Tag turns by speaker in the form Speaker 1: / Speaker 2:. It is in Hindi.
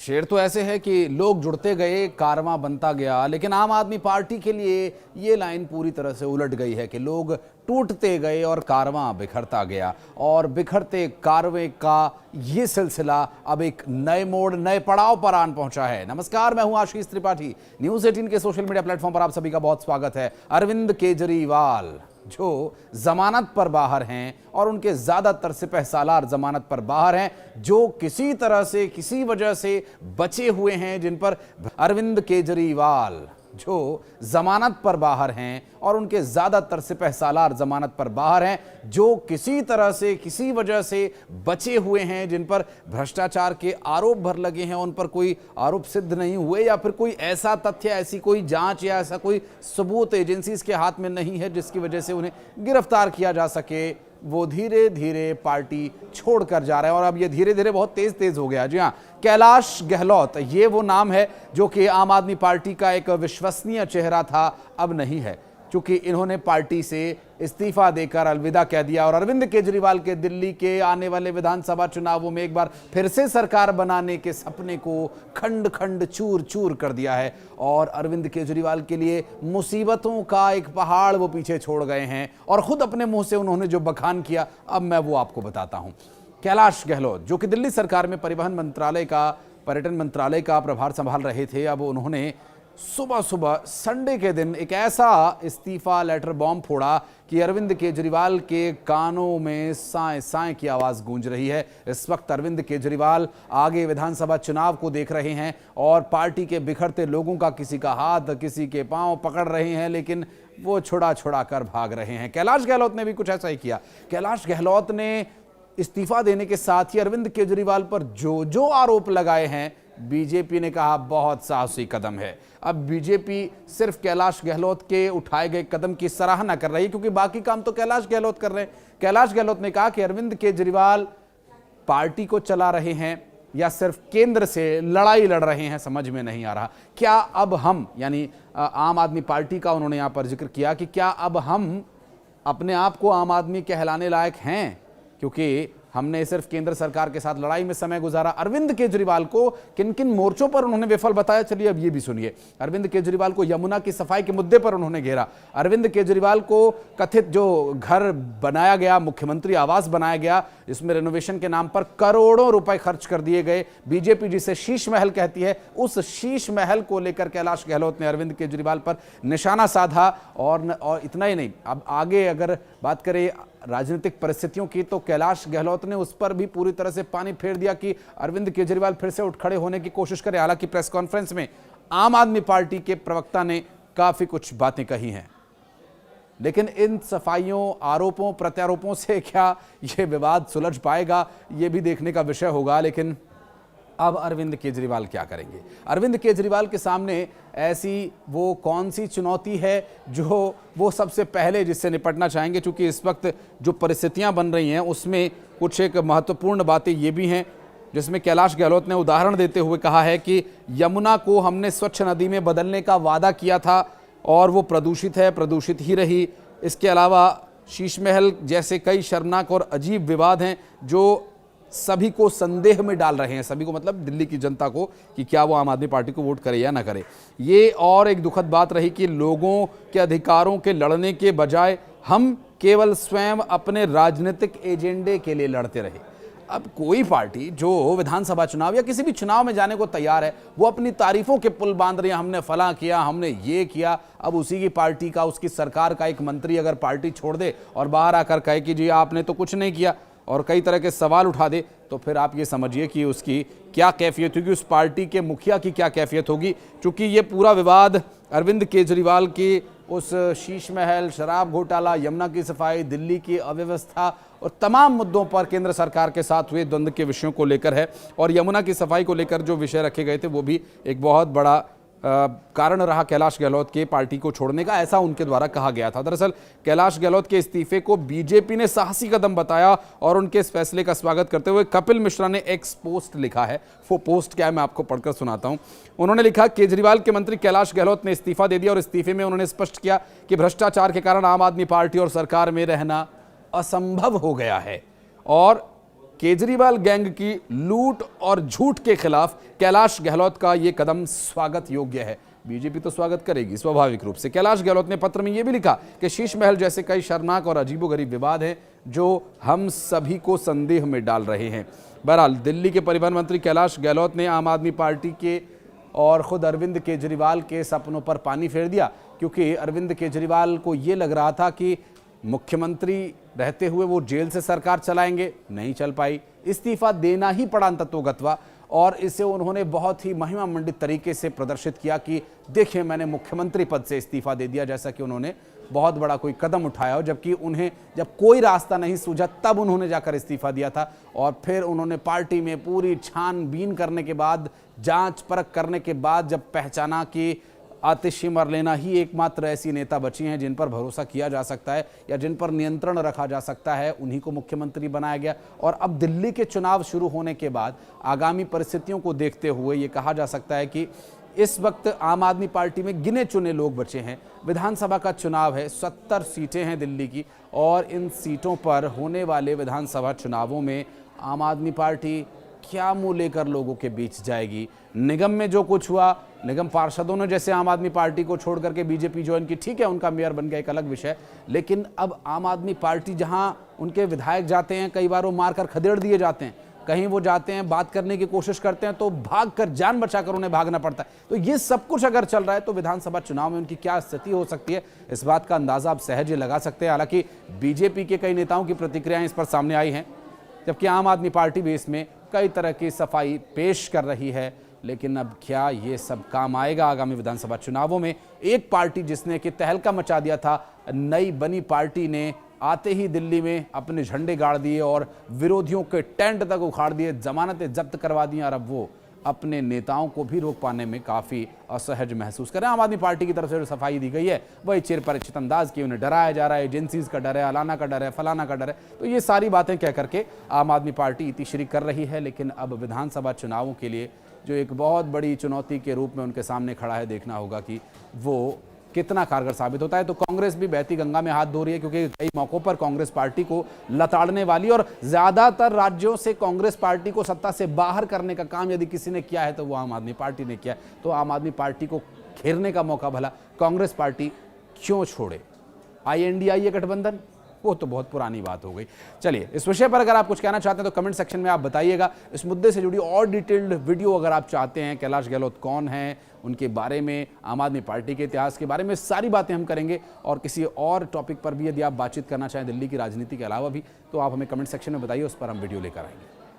Speaker 1: शेर तो ऐसे है कि लोग जुड़ते गए, कारवां बनता गया, लेकिन आम आदमी पार्टी के लिए ये लाइन पूरी तरह से उलट गई है कि लोग टूटते गए और कारवां बिखरता गया। और बिखरते कारवें का ये सिलसिला अब एक नए मोड़, नए पड़ाव पर आन पहुंचा है। नमस्कार, मैं हूं आशीष त्रिपाठी। न्यूज़ 18 के सोशल मीडिया प्लेटफॉर्म पर आप सभी का बहुत स्वागत है। अरविंद केजरीवाल जो जमानत पर बाहर हैं और उनके ज्यादातर सिपहसालार जमानत पर बाहर हैं, जो किसी तरह से किसी वजह से बचे हुए हैं, जिन पर अरविंद केजरीवाल जो जमानत पर बाहर हैं और उनके ज्यादातर सिपहसालार जमानत पर बाहर हैं, जो किसी तरह से किसी वजह से बचे हुए हैं, जिन पर भ्रष्टाचार के आरोप भर लगे हैं, उन पर कोई आरोप सिद्ध नहीं हुए या फिर कोई ऐसा तथ्य, ऐसी कोई जांच या ऐसा कोई सबूत एजेंसीज के हाथ में नहीं है जिसकी वजह से उन्हें गिरफ्तार किया जा सके, वो धीरे धीरे पार्टी छोड़कर जा रहे हैं। और अब ये धीरे धीरे बहुत तेज हो गया। जी हाँ, कैलाश गहलोत ये वो नाम है जो कि आम आदमी पार्टी का एक विश्वसनीय चेहरा था, अब नहीं है, क्योंकि इन्होंने पार्टी से इस्तीफा देकर अलविदा कह दिया। और अरविंद केजरीवाल के दिल्ली के आने वाले विधानसभा चुनावों में एक बार फिर से सरकार बनाने के सपने को खंड खंड चूर चूर कर दिया है। और अरविंद केजरीवाल के लिए मुसीबतों का एक पहाड़ वो पीछे छोड़ गए हैं और खुद अपने मुंह से उन्होंने जो बखान किया, अब मैं वो आपको बताता हूं। कैलाश गहलोत जो कि दिल्ली सरकार में परिवहन मंत्रालय का, पर्यटन मंत्रालय का प्रभार संभाल रहे थे, अब उन्होंने सुबह सुबह संडे के दिन एक ऐसा इस्तीफा लेटर बॉम्ब फोड़ा कि अरविंद केजरीवाल के कानों में साए साए की आवाज गूंज रही है। इस वक्त अरविंद केजरीवाल आगे विधानसभा चुनाव को देख रहे हैं और पार्टी के बिखरते लोगों का किसी का हाथ किसी के पांव पकड़ रहे हैं, लेकिन वो छुड़ा छुड़ा कर भाग रहे हैं। कैलाश गहलोत ने भी कुछ ऐसा ही किया। कैलाश गहलोत ने इस्तीफा देने के साथ ही अरविंद केजरीवाल पर जो जो आरोप लगाए हैं, बीजेपी ने कहा बहुत साहसी कदम है। अब बीजेपी सिर्फ कैलाश गहलोत के उठाए गए कदम की सराहना कर रही है, क्योंकि बाकी काम तो कैलाश गहलोत कर रहे हैं। कैलाश गहलोत ने कहा कि अरविंद केजरीवाल पार्टी को चला रहे हैं या सिर्फ केंद्र से लड़ाई लड़ रहे हैं, समझ में नहीं आ रहा। क्या अब हम, यानी आम आदमी पार्टी का उन्होंने यहां पर जिक्र किया कि क्या अब हम अपने आप को आम आदमी कहलाने लायक हैं, क्योंकि हमने सिर्फ केंद्र सरकार के साथ लड़ाई में समय गुजारा। अरविंद केजरीवाल को किन किन मोर्चों पर उन्होंने विफल बताया, चलिए अब ये भी सुनिए। अरविंद केजरीवाल को यमुना की सफाई के मुद्दे पर उन्होंने घेरा। अरविंद केजरीवाल को कथित जो घर बनाया गया, मुख्यमंत्री आवास बनाया गया, जिसमें रेनोवेशन के नाम पर करोड़ों रुपए खर्च कर दिए गए, बीजेपी जिसे शीश महल कहती है, उस शीश महल को लेकर कैलाश गहलोत ने अरविंद केजरीवाल पर निशाना साधा। और इतना ही नहीं, अब आगे अगर बात करें राजनीतिक परिस्थितियों की, तो कैलाश गहलोत ने उस पर भी पूरी तरह से पानी फेर दिया कि अरविंद केजरीवाल फिर से उठ खड़े होने की कोशिश करें। हालांकि प्रेस कॉन्फ्रेंस में आम आदमी पार्टी के प्रवक्ता ने काफी कुछ बातें कही हैं, लेकिन इन सफाइयों, आरोपों, प्रत्यारोपों से क्या यह विवाद सुलझ पाएगा, यह भी देखने का विषय होगा। लेकिन अब अरविंद केजरीवाल क्या करेंगे? अरविंद केजरीवाल के सामने ऐसी वो कौन सी चुनौती है जो वो सबसे पहले जिससे निपटना चाहेंगे? क्योंकि इस वक्त जो परिस्थितियां बन रही हैं उसमें कुछ एक महत्वपूर्ण बातें ये भी हैं, जिसमें कैलाश गहलोत ने उदाहरण देते हुए कहा है कि यमुना को हमने स्वच्छ नदी में बदलने का वादा किया था और वो प्रदूषित है, प्रदूषित ही रही। इसके अलावा शीश महल जैसे कई शर्मनाक और अजीब विवाद हैं जो सभी को संदेह में डाल रहे हैं, सभी को मतलब दिल्ली की जनता को, कि क्या वो आम आदमी पार्टी को वोट करे या ना करे। ये और एक दुखद बात रही कि लोगों के अधिकारों के लड़ने के बजाय हम केवल स्वयं अपने राजनीतिक एजेंडे के लिए लड़ते रहे। अब कोई पार्टी जो विधानसभा चुनाव या किसी भी चुनाव में जाने को तैयार है, वो अपनी तारीफों के पुल बांध रही है, हमने फलां किया, हमने ये किया। अब उसी की पार्टी का, उसकी सरकार का एक मंत्री अगर पार्टी छोड़ दे और बाहर आकर कहे कि जी आपने तो कुछ नहीं किया, और कई तरह के सवाल उठा दे, तो फिर आप ये समझिए कि उसकी क्या कैफियत होगी, उस पार्टी के मुखिया की क्या कैफियत होगी। क्योंकि ये पूरा विवाद अरविंद केजरीवाल की उस शीश महल, शराब घोटाला, यमुना की सफाई, दिल्ली की अव्यवस्था और तमाम मुद्दों पर केंद्र सरकार के साथ हुए द्वंद्व के विषयों को लेकर है। और यमुना की सफाई को लेकर जो विषय रखे गए थे वो भी एक बहुत बड़ा कारण रहा कैलाश गहलोत के पार्टी को छोड़ने का, ऐसा उनके द्वारा कहा गया था। दरअसल कैलाश गहलोत के इस्तीफे को बीजेपी ने साहसी कदम बताया और उनके इस फैसले का स्वागत करते हुए कपिल मिश्रा ने एक्स पोस्ट लिखा है। वो पोस्ट क्या है मैं आपको पढ़कर सुनाता हूं। उन्होंने लिखा, केजरीवाल के मंत्री कैलाश गहलोत ने इस्तीफा दे दिया और इस्तीफे में उन्होंने स्पष्ट किया कि भ्रष्टाचार के कारण आम आदमी पार्टी और सरकार में रहना असंभव हो गया है और केजरीवाल गैंग की लूट और झूठ के खिलाफ कैलाश गहलोत का यह कदम स्वागत योग्य है। बीजेपी तो स्वागत करेगी स्वाभाविक रूप से। कैलाश गहलोत ने पत्र में यह भी लिखा कि शीश महल जैसे कई शर्मनाक और अजीबोगरीब विवाद हैं जो हम सभी को संदेह में डाल रहे हैं। बहरहाल दिल्ली के परिवहन मंत्री कैलाश गहलोत ने आम आदमी पार्टी के और खुद अरविंद केजरीवाल के सपनों पर पानी फेर दिया, क्योंकि अरविंद केजरीवाल को ये लग रहा था कि मुख्यमंत्री रहते हुए वो जेल से सरकार चलाएंगे, नहीं चल पाई, इस्तीफा देना ही पड़ा तत्वगत्वा, और इसे उन्होंने बहुत ही महिमा मंडित तरीके से प्रदर्शित किया कि देखिए मैंने मुख्यमंत्री पद से इस्तीफा दे दिया, जैसा कि उन्होंने बहुत बड़ा कोई कदम उठाया हो, जबकि उन्हें जब कोई रास्ता नहीं सूझा तब उन्होंने जाकर इस्तीफा दिया था। और फिर उन्होंने पार्टी में पूरी छानबीन करने के बाद, जांच परख करने के बाद जब पहचाना कि आतिशी मरलेना ही एकमात्र ऐसी नेता बची हैं जिन पर भरोसा किया जा सकता है या जिन पर नियंत्रण रखा जा सकता है, उन्हीं को मुख्यमंत्री बनाया गया। और अब दिल्ली के चुनाव शुरू होने के बाद आगामी परिस्थितियों को देखते हुए ये कहा जा सकता है कि इस वक्त आम आदमी पार्टी में गिने चुने लोग बचे हैं। विधानसभा का चुनाव है, 70 सीटें हैं दिल्ली की, और इन सीटों पर होने वाले विधानसभा चुनावों में आम आदमी पार्टी क्या मुंह लेकर लोगों के बीच जाएगी। निगम में जो कुछ हुआ, निगम पार्षदों ने जैसे आम आदमी पार्टी को छोड़ करके बीजेपी ज्वाइन की, ठीक है उनका मेयर बन गया, एक अलग विषय, लेकिन अब आम आदमी पार्टी जहां उनके विधायक जाते हैं, कई बार वो मारकर खदेड़ दिए जाते हैं, कहीं वो जाते हैं बात करने की कोशिश करते हैं तो भागकर जान बचाकर उन्हें भागना पड़ता है। तो ये सब कुछ अगर चल रहा है तो विधानसभा चुनाव में उनकी क्या स्थिति हो सकती है, इस बात का अंदाजा आप सहज ही लगा सकते हैं। हालांकि बीजेपी के कई नेताओं की प्रतिक्रियाएं इस पर सामने आई हैं, जबकि आम आदमी पार्टी भी इसमें कई तरह की सफाई पेश कर रही है। लेकिन अब क्या ये सब काम आएगा आगामी विधानसभा चुनावों में? एक पार्टी जिसने कि तहलका मचा दिया था, नई बनी पार्टी ने आते ही दिल्ली में अपने झंडे गाड़ दिए और विरोधियों के टेंट तक उखाड़ दिए, जमानतें जब्त करवा दी, और अब वो अपने नेताओं को भी रोक पाने में काफ़ी असहज महसूस कर रहे हैं। आम आदमी पार्टी की तरफ से जो सफाई दी गई है वही चिरपरिचित अंदाज की, उन्हें डराया जा रहा है, एजेंसीज का डर है, अलाना का डर है, फलाना का डर है। तो ये सारी बातें कह करके आम आदमी पार्टी इतिश्री कर रही है। लेकिन अब विधानसभा चुनावों के लिए जो एक बहुत बड़ी चुनौती के रूप में उनके सामने खड़ा है, देखना होगा कि वो कितना कारगर साबित होता है। तो कांग्रेस भी बहती गंगा में हाथ धो रही है, क्योंकि कई मौकों पर कांग्रेस पार्टी को लताड़ने वाली और ज्यादातर राज्यों से कांग्रेस पार्टी को सत्ता से बाहर करने का काम यदि किसी ने किया है तो वो आम आदमी पार्टी ने किया। तो आम आदमी पार्टी को घेरने का मौका भला कांग्रेस पार्टी क्यों छोड़े? INDIA गठबंधन, वो तो बहुत पुरानी बात हो गई। चलिए, इस विषय पर अगर आप कुछ कहना चाहते हैं तो कमेंट सेक्शन में आप बताइएगा। इस मुद्दे से जुड़ी और डिटेल्ड वीडियो अगर आप चाहते हैं, कैलाश गहलोत कौन है, उनके बारे में, आम आदमी पार्टी के इतिहास के बारे में, सारी बातें हम करेंगे। और किसी और टॉपिक पर भी यदि आप बातचीत करना चाहें दिल्ली की राजनीति के अलावा भी, तो आप हमें कमेंट सेक्शन में बताइए, उस पर हम वीडियो लेकर आएंगे।